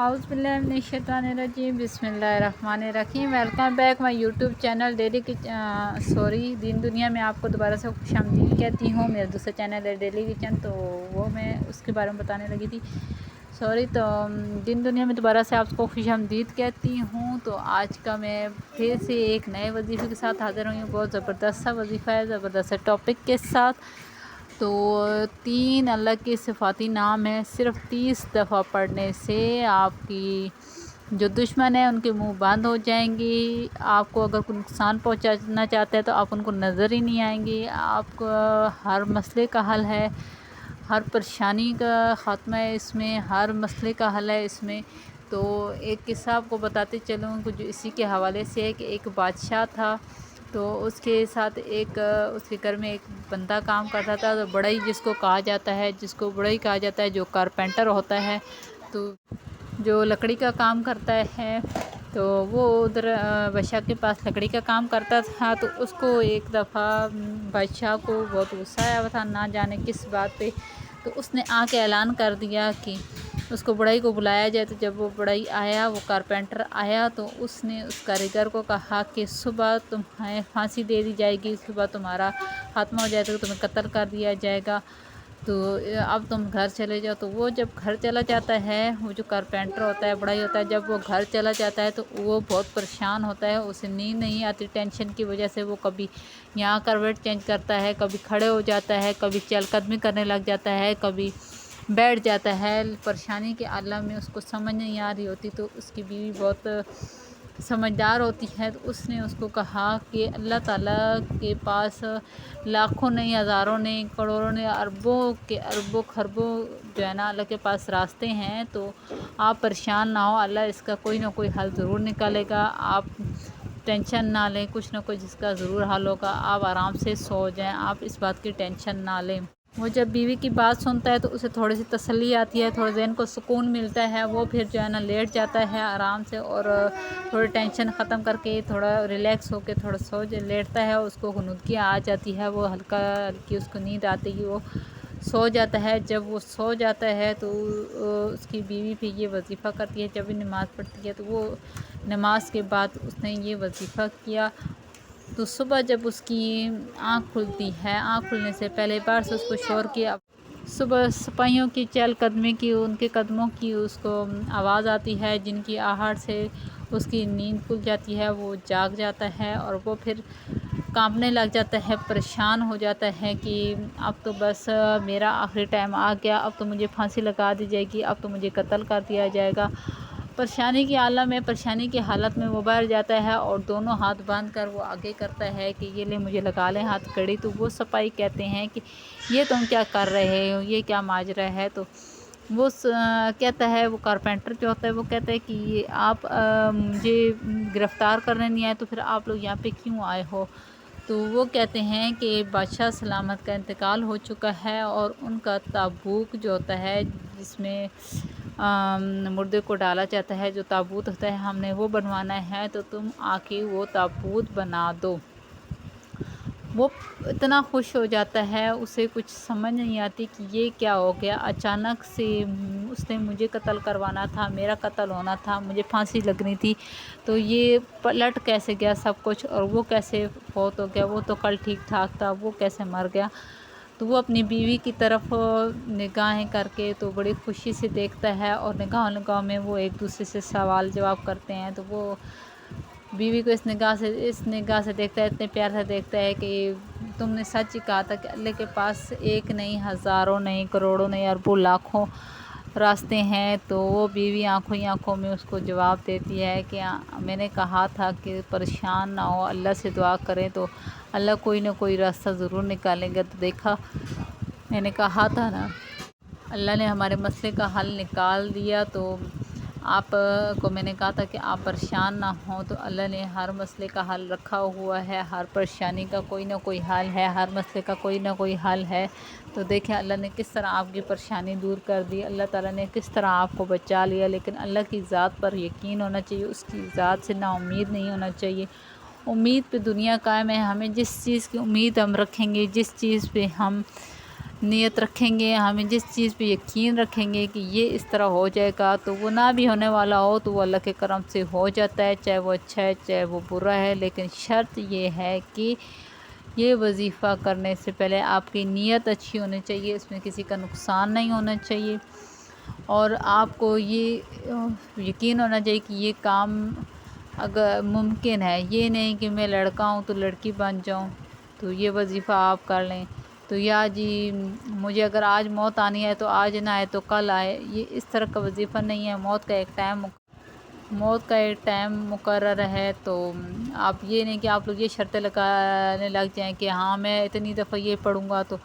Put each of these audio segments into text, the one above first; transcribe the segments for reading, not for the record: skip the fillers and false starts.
اعوذ باللہ من الشیطان الرجیم، بسم اللہ الرحمن الرحیم۔ Welcome back my YouTube channel daily دین دنیا میں آپ کو دوبارہ سے خوش آمدید کہتی ہوں۔ میرا دوسرا چینل ہے ڈیلی کچن، تو وہ میں اس کے بارے میں بتانے لگی تھی۔ تو دین دنیا میں دوبارہ سے آپ کو خوش آمدید کہتی ہوں۔ تو آج کا میں پھر سے ایک نئے وظیفے کے ساتھ حاضر ہوئی ہوں۔ بہت زبردست سا وظیفہ ہے، زبردست سا ٹاپک کے ساتھ۔ تو 3 اللہ کے صفاتی نام ہیں، صرف 30 دفعہ پڑھنے سے آپ کی جو دشمن ہیں ان کے منہ بند ہو جائیں گی۔ آپ کو اگر کوئی نقصان پہنچانا چاہتے ہیں تو آپ ان کو نظر ہی نہیں آئیں گی۔ آپ کو ہر مسئلے کا حل ہے، ہر پریشانی کا خاتمہ ہے اس میں، ہر مسئلے کا حل ہے اس میں۔ تو ایک قصہ آپ کو بتاتے چلوں جو اسی کے حوالے سے ہے کہ ایک بادشاہ تھا، تو اس کے ساتھ اس کے گھر میں ایک بندہ کام کرتا تھا، تو بڑائی جس کو کہا جاتا ہے، جو کارپینٹر ہوتا ہے، تو جو لکڑی کا کام کرتا ہے، تو وہ ادھر بادشاہ کے پاس لکڑی کا کام کرتا تھا۔ تو اس کو ایک دفعہ بادشاہ کو بہت غصہ آیا ہوا تھا، نہ جانے کس بات پہ۔ تو اس نے آ کے اعلان کر دیا کہ اس کو بڑائی کو بلایا جائے۔ تو جب وہ بڑائی آیا، وہ کارپینٹر آیا، تو اس نے اس کاریگر کو کہا کہ صبح تمہیں پھانسی دے دی جائے گی، صبح تمہارا خاتمہ ہو جائے گا، تمہیں قتل کر دیا جائے گا، تو اب تم گھر چلے جاؤ۔ تو وہ جب گھر چلا جاتا ہے، وہ جو کارپینٹر ہوتا ہے، بڑائی ہوتا ہے، جب وہ گھر چلا جاتا ہے تو وہ بہت پریشان ہوتا ہے، اسے نیند نہیں آتی، ٹینشن کی وجہ سے وہ کبھی یہاں کروٹ چینج کرتا ہے، کبھی کھڑے ہو جاتا ہے، کبھی چہل قدمی کرنے لگ جاتا ہے، کبھی بیٹھ جاتا ہے۔ پریشانی کے عالم میں اس کو سمجھ نہیں آ رہی ہوتی۔ تو اس کی بیوی بہت سمجھدار ہوتی ہے، تو اس نے اس کو کہا کہ اللہ تعالیٰ کے پاس لاکھوں نہیں، ہزاروں نہیں، کروڑوں نہیں، اربوں کے اربوں خربوں جو ہے نا اللہ کے پاس راستے ہیں۔ تو آپ پریشان نہ ہو، اللہ اس کا کوئی نہ کوئی حل ضرور نکالے گا۔ آپ ٹینشن نہ لیں، کچھ نہ کچھ اس کا ضرور حل ہوگا۔ آپ آرام سے سو جائیں، آپ اس بات کی ٹینشن نہ لیں۔ وہ جب بیوی کی بات سنتا ہے تو اسے تھوڑی سی تسلی آتی ہے، تھوڑے ذہن کو سکون ملتا ہے، وہ پھر جو ہے نا لیٹ جاتا ہے آرام سے، اور تھوڑی ٹینشن ختم کر کے تھوڑا ریلیکس ہو کے تھوڑا لیٹتا ہے، اس کو غنودگی آ جاتی ہے، وہ ہلکی اس کو نیند آتی ہے، وہ سو جاتا ہے۔ جب وہ سو جاتا ہے تو اس کی بیوی پھر یہ وظیفہ کرتی ہے، جب بھی نماز پڑھتی ہے تو وہ نماز کے بعد اس نے یہ وظیفہ کیا۔ تو صبح جب اس کی آنکھ کھلتی ہے، آنکھ کھلنے سے پہلے بار سے اس کو شور کیا، صبح سپاہیوں کی چہل قدمی کی، ان کے قدموں کی اس کو آواز آتی ہے، جن کی آہٹ سے اس کی نیند کھل جاتی ہے، وہ جاگ جاتا ہے، اور وہ پھر کانپنے لگ جاتا ہے، پریشان ہو جاتا ہے کہ اب تو بس میرا آخری ٹائم آ گیا، اب تو مجھے پھانسی لگا دی جائے گی، اب تو مجھے قتل کر دیا جائے گا۔ پریشانی کی عالم میں، پریشانی کی حالت میں وہ باہر جاتا ہے، اور دونوں ہاتھ باندھ کر وہ آگے کرتا ہے کہ یہ لے مجھے لگا لیں ہاتھ کڑی۔ تو وہ سپاہی کہتے ہیں کہ یہ تم کیا کر رہے ہو، یہ کیا ماجرا ہے؟ تو وہ کہتا ہے، وہ کارپینٹر جو ہوتا ہے وہ کہتا ہے کہ یہ آپ مجھے گرفتار کرنے نہیں آئے، تو پھر آپ لوگ یہاں پہ کیوں آئے ہو؟ تو وہ کہتے ہیں کہ بادشاہ سلامت کا انتقال ہو چکا ہے، اور ان کا تابوت جو ہوتا ہے جس میں مردے کو ڈالا جاتا ہے، جو تابوت ہوتا ہے، ہم نے وہ بنوانا ہے، تو تم آ کے وہ تابوت بنا دو۔ وہ اتنا خوش ہو جاتا ہے، اسے کچھ سمجھ نہیں آتی کہ یہ کیا ہو گیا، اچانک سے اس نے مجھے قتل کروانا تھا، میرا قتل ہونا تھا، مجھے پھانسی لگنی تھی، تو یہ پلٹ کیسے گیا سب کچھ، اور وہ کیسے فوت ہو گیا، وہ تو کل ٹھیک ٹھاک تھا، وہ کیسے مر گیا؟ تو وہ اپنی بیوی کی طرف نگاہیں کر کے تو بڑی خوشی سے دیکھتا ہے، اور نگاہوں میں وہ ایک دوسرے سے سوال جواب کرتے ہیں۔ تو وہ بیوی کو اس نگاہ سے دیکھتا ہے، اتنے پیار سے دیکھتا ہے کہ تم نے سچ ہی کہا تھا کہ اللہ کے پاس ایک نہیں، ہزاروں نہیں، کروڑوں نہیں، اربوں لاکھوں راستے ہیں۔ تو وہ بیوی آنکھوں میں اس کو جواب دیتی ہے کہ میں نے کہا تھا کہ پریشان نہ ہو، اللہ سے دعا کریں تو اللہ کوئی نہ کوئی راستہ ضرور نکالیں گے۔ تو دیکھا، میں نے کہا تھا نا، اللہ نے ہمارے مسئلے کا حل نکال دیا۔ تو آپ کو میں نے کہا تھا کہ آپ پریشان نہ ہوں، تو اللہ نے ہر مسئلے کا حل رکھا ہوا ہے، ہر پریشانی کا کوئی نہ کوئی حل ہے، ہر مسئلے کا کوئی نہ کوئی حل ہے۔ تو دیکھیں اللہ نے کس طرح آپ کی پریشانی دور کر دی، اللہ تعالیٰ نے کس طرح آپ کو بچا لیا۔ لیکن اللہ کی ذات پر یقین ہونا چاہیے، اس کی ذات سے نا امید نہیں ہونا چاہیے۔ امید پہ دنیا قائم ہے، ہمیں جس چیز کی امید ہم رکھیں گے، جس چیز پہ ہم نیت رکھیں گے، ہمیں جس چیز پہ یقین رکھیں گے کہ یہ اس طرح ہو جائے گا تو وہ نہ بھی ہونے والا ہو تو وہ اللہ کے کرم سے ہو جاتا ہے، چاہے وہ اچھا ہے چاہے وہ برا ہے۔ لیکن شرط یہ ہے کہ یہ وظیفہ کرنے سے پہلے آپ کی نیت اچھی ہونی چاہیے، اس میں کسی کا نقصان نہیں ہونا چاہیے، اور آپ کو یہ یقین ہونا چاہیے کہ یہ کام اگر ممکن ہے، یہ نہیں کہ میں لڑکا ہوں تو لڑکی بن جاؤں تو یہ وظیفہ آپ کر لیں، تو یا جی مجھے اگر آج موت آنی ہے تو آج نہ آئے تو کل آئے، یہ اس طرح کا وظیفہ نہیں ہے۔ موت کا ایک ٹائم مقرر ہے، تو آپ یہ نہیں کہ آپ لوگ یہ شرطیں لگانے لگ جائیں کہ ہاں میں اتنی دفعہ یہ پڑھوں گا تو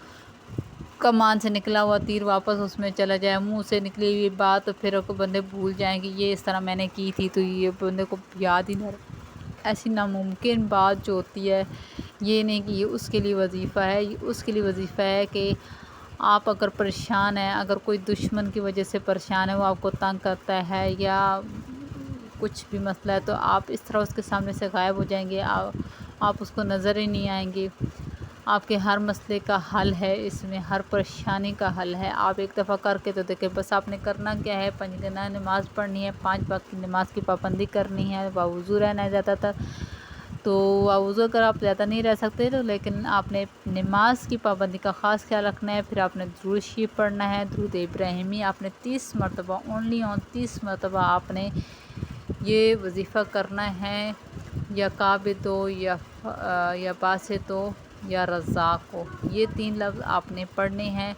کمان سے نکلا ہوا تیر واپس اس میں چلا جائے، منہ سے نکلی ہوئی بات پھر بندے بھول جائیں کہ یہ اس طرح میں نے کی تھی تو یہ بندے کو یاد ہی نہ رہے۔ ایسی ناممکن بات جو ہوتی ہے، یہ نہیں کہ یہ اس کے لیے وظیفہ ہے، یہ اس کے لیے وظیفہ ہے کہ آپ اگر پریشان ہیں، اگر کوئی دشمن کی وجہ سے پریشان ہے، وہ آپ کو تنگ کرتا ہے یا کچھ بھی مسئلہ ہے، تو آپ اس طرح اس کے سامنے سے غائب ہو جائیں گے، آپ اس کو نظر ہی نہیں آئیں گے۔ آپ کے ہر مسئلے کا حل ہے، اس میں ہر پریشانی کا حل ہے۔ آپ ایک دفعہ کر کے تو دیکھیں، بس آپ نے کرنا کیا ہے، 5 نماز پڑھنی ہے، 5 وقت کی نماز کی پابندی کرنی ہے، باوضو رہنا ہے زیادہ تر، تو باوضو اگر آپ زیادہ نہیں رہ سکتے تو لیکن آپ نے نماز کی پابندی کا خاص خیال رکھنا ہے۔ پھر آپ نے درود شریف پڑھنا ہے، درود ابراہیمی آپ نے 30 مرتبہ، اونلی 30 مرتبہ آپ نے یہ وظیفہ کرنا ہے، یا قابض ہو یا باسط ہو یا رزاق ہو، یہ 3 لفظ آپ نے پڑھنے ہیں،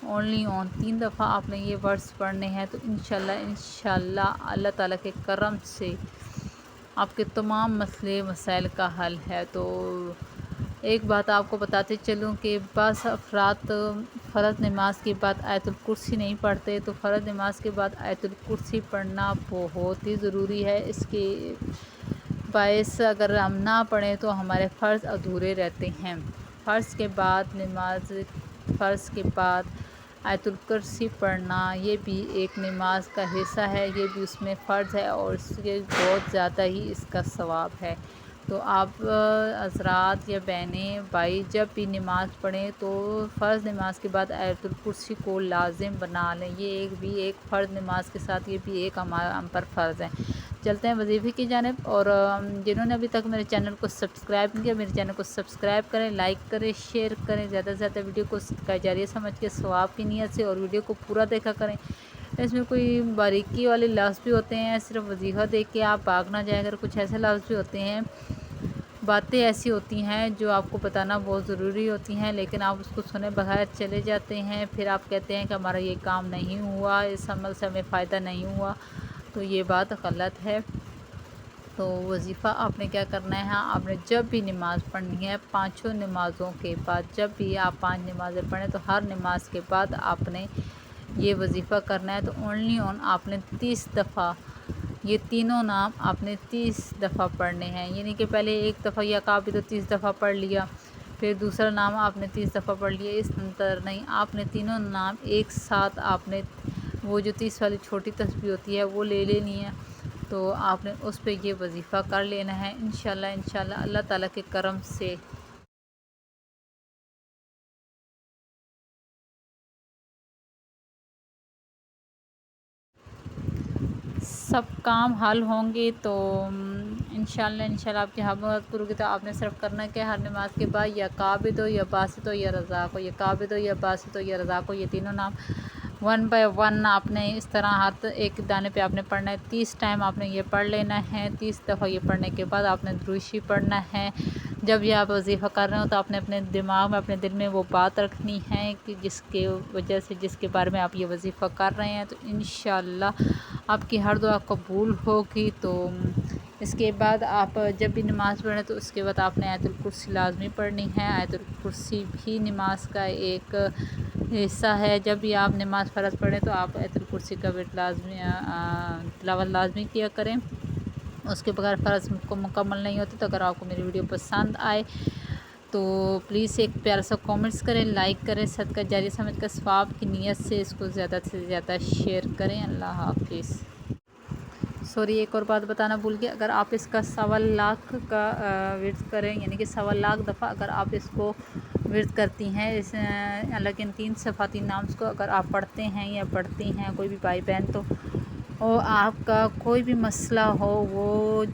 اونلی 3 دفعہ آپ نے یہ ورڈز پڑھنے ہیں، تو انشاءاللہ اللہ تعالیٰ کے کرم سے آپ کے تمام مسئلے مسائل کا حل ہے۔ تو ایک بات آپ کو بتاتے چلوں کہ بعض افراد فرض نماز کے بعد آیت الکرسی نہیں پڑھتے، تو فرض نماز کے بعد آیت الکرسی پڑھنا بہت ہی ضروری ہے۔ اس کے باعث اگر ہم نہ پڑھیں تو ہمارے فرض ادھورے رہتے ہیں۔ فرض کے بعد آیت الکرسی پڑھنا یہ بھی ایک نماز کا حصہ ہے، یہ بھی اس میں فرض ہے، اور اس کے بہت زیادہ ہی اس کا ثواب ہے۔ تو آپ حضرات یا بہنیں بھائی جب بھی نماز پڑھیں تو فرض نماز کے بعد آیت الکرسی کو لازم بنا لیں، یہ ایک فرض نماز کے ساتھ یہ بھی ایک ہم پر فرض ہے۔ چلتے ہیں وظیفے کی جانب، اور جنہوں نے ابھی تک میرے چینل کو سبسکرائب نہیں کیا، میرے چینل کو سبسکرائب کریں، لائک کریں، شیئر کریں، زیادہ سے زیادہ ویڈیو کو صدقہ جاریہ سمجھ کے ثواب کی نیت سے، اور ویڈیو کو پورا دیکھا کریں۔ اس میں کوئی باریکی والے لفظ بھی ہوتے ہیں، صرف وظیفہ دیکھ کے آپ بھاگ نہ جائیں، اگر کچھ ایسے لفظ بھی ہوتے ہیں، باتیں ایسی ہوتی ہیں جو آپ کو بتانا بہت ضروری ہوتی ہیں، لیکن آپ اس کو سنے بغیر چلے جاتے ہیں، پھر آپ کہتے ہیں کہ ہمارا یہ کام نہیں ہوا، اس عمل سے ہمیں فائدہ نہیں ہوا، تو یہ بات غلط ہے۔ تو وظیفہ آپ نے کیا کرنا ہے، آپ نے جب بھی نماز پڑھنی ہے، 5 نمازوں کے بعد جب بھی آپ 5 نمازیں پڑھیں تو ہر نماز کے بعد آپ نے یہ وظیفہ کرنا ہے، تو اونلی آپ نے 30 دفعہ یہ تینوں نام آپ نے 30 دفعہ پڑھنے ہیں، یعنی کہ پہلے ایک دفعہ یا قابض 30 دفعہ پڑھ لیا، پھر دوسرا نام آپ نے 30 دفعہ پڑھ لیا، اس طرح نہیں، آپ نے تینوں نام ایک ساتھ آپ نے وہ جو 30 والی چھوٹی تسبیح ہوتی ہے وہ لے لینی ہے، تو آپ نے اس پہ یہ وظیفہ کر لینا ہے، انشاءاللہ اللہ تعالیٰ کے کرم سے سب کام حل ہوں گے۔ تو انشاءاللہ آپ کی حمد پوری کی، تو آپ نے صرف کرنا کہ ہر نماز کے بعد یا قابض ہو یا باسط ہو یا رزاق ہو، یا قابض ہو یا باسط ہو یا رزاق ہو، یہ تینوں نام 1 بائی 1 آپ نے اس طرح ہاتھ ایک دانے پہ آپ نے پڑھنا ہے، 30 ٹائم آپ نے یہ پڑھ لینا ہے۔ 30 دفعہ یہ پڑھنے کے بعد آپ نے درود شریف پڑھنا ہے۔ جب یہ آپ وظیفہ کر رہے ہو تو آپ نے اپنے دماغ میں اپنے دل میں وہ بات رکھنی ہے کہ جس کے وجہ سے جس کے بارے میں آپ یہ وظیفہ کر رہے ہیں، تو انشاءاللہ آپ کی ہر دعا قبول ہوگی۔ تو اس کے بعد آپ جب بھی نماز پڑھیں تو اس کے بعد آپ نے آیت الکرسی لازمی پڑھنی ہے۔ آیت الکرسی بھی نماز کا ایک حصہ ہے، جب بھی آپ نماز فرض پڑھیں تو آپ آیت الکرسی کا تلاوت لازمی کیا کریں، اس کے بغیر فرض کو مکمل نہیں ہوتی۔ تو اگر آپ کو میری ویڈیو پسند آئے تو پلیز ایک پیارا سا کامنٹس کریں، لائک کریں، صدقہ جاریہ سمجھ کر ثواب کی نیت سے اس کو زیادہ سے زیادہ شیئر کریں۔ اللہ حافظ۔ سوری، ایک اور بات بتانا بھول گیا، اگر آپ اس کا 1.25 لاکھ کا ورد کریں، یعنی کہ 1.25 لاکھ دفعہ اگر آپ اس کو ورد کرتی ہیں اس اللہ کے ان 3 صفاتی نام کو اگر آپ پڑھتے ہیں یا پڑھتی ہیں کوئی بھی بھائی بہن، تو آپ کا کوئی بھی مسئلہ ہو وہ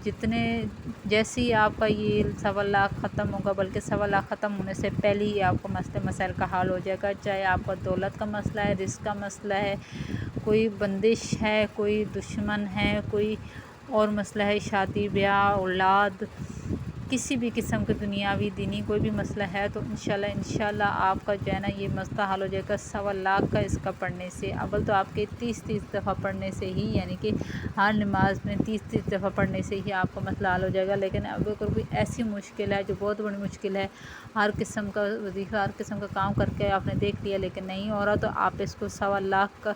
جیسے ہی آپ کا یہ 1.25 لاکھ ختم ہوگا، بلکہ 1.25 لاکھ ختم ہونے سے پہلے ہی آپ کو مسائل کا حل ہو جائے گا، چاہے آپ کا دولت کا مسئلہ ہے، رزق کا مسئلہ ہے، کوئی بندش ہے، کوئی دشمن ہے، کوئی اور مسئلہ ہے، شادی بیاہ، اولاد، کسی بھی قسم کے دنیاوی دینی کوئی بھی مسئلہ ہے، تو انشاءاللہ آپ کا جو ہے نا یہ مسئلہ حل ہو جائے گا 1.25 لاکھ کا اس کا پڑھنے سے۔ اول تو آپ کے 30 دفعہ پڑھنے سے ہی، یعنی کہ ہر نماز میں 30 دفعہ پڑھنے سے ہی آپ کا مسئلہ حل ہو جائے گا۔ لیکن اب اگر کوئی ایسی مشکل ہے جو بہت بڑی مشکل ہے، ہر قسم کا وظیفہ، ہر قسم کا کام کر کے آپ نے دیکھ لیا لیکن نہیں ہو رہا، تو آپ اس کو 1.25 لاکھ کا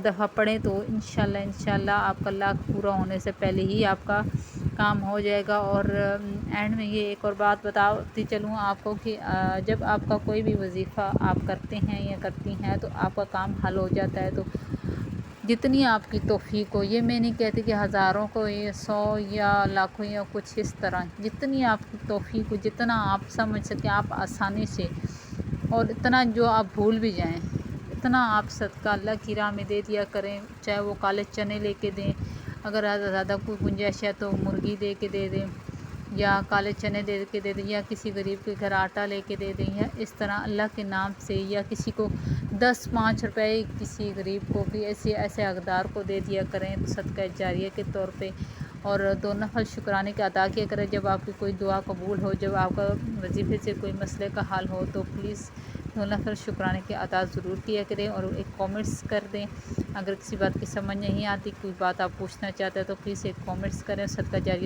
دفعہ پڑھیں تو انشاءاللہ آپ کا لاکھ پورا ہونے سے پہلے ہی آپ کا کام ہو جائے گا۔ اور اینڈ میں یہ ایک اور بات بتاتی چلوں آپ کو کہ جب آپ کا کوئی بھی وظیفہ آپ کرتے ہیں یا کرتی ہیں تو آپ کا کام حل ہو جاتا ہے۔ تو جتنی آپ کی توفیق ہو، یہ میں نہیں کہتی کہ ہزاروں کو، یہ 100 یا لاکھوں یا کچھ اس طرح، جتنی آپ کی توفیق ہو، جتنا آپ سمجھ سکیں آپ آسانی سے، اور اتنا جو آپ بھول بھی جائیں اتنا آپ صدقہ اللہ کی راہ میں دے دیا کریں، چاہے وہ کالے چنے لے کے دیں، اگر زیادہ کوئی گنجائش ہے تو مرغی دے کے دے دیں، یا کالے چنے دے کے دے دیں، یا کسی غریب کے گھر آٹا لے کے دے دیں، یا اس طرح اللہ کے نام سے، یا کسی کو 10-5 روپے کسی غریب کو بھی ایسے اقدار کو دے دیا کریں صدقہ جاریہ کے طور پہ، اور 2 نفل شکرانے کا ادا کیا کریں جب آپ کی کوئی دعا قبول ہو، جب آپ کا وظیفے سے کوئی مسئلے کا حل ہو، تو پلیز 2 نفل شکرانے کے ادا ضرور کیا کریں، اور ایک کامنٹس کر دیں۔ اگر کسی بات کی سمجھ نہیں آتی، کوئی بات آپ پوچھنا چاہتے ہیں تو پلیز ایک کامنٹس کریں، صدقہ جاریہ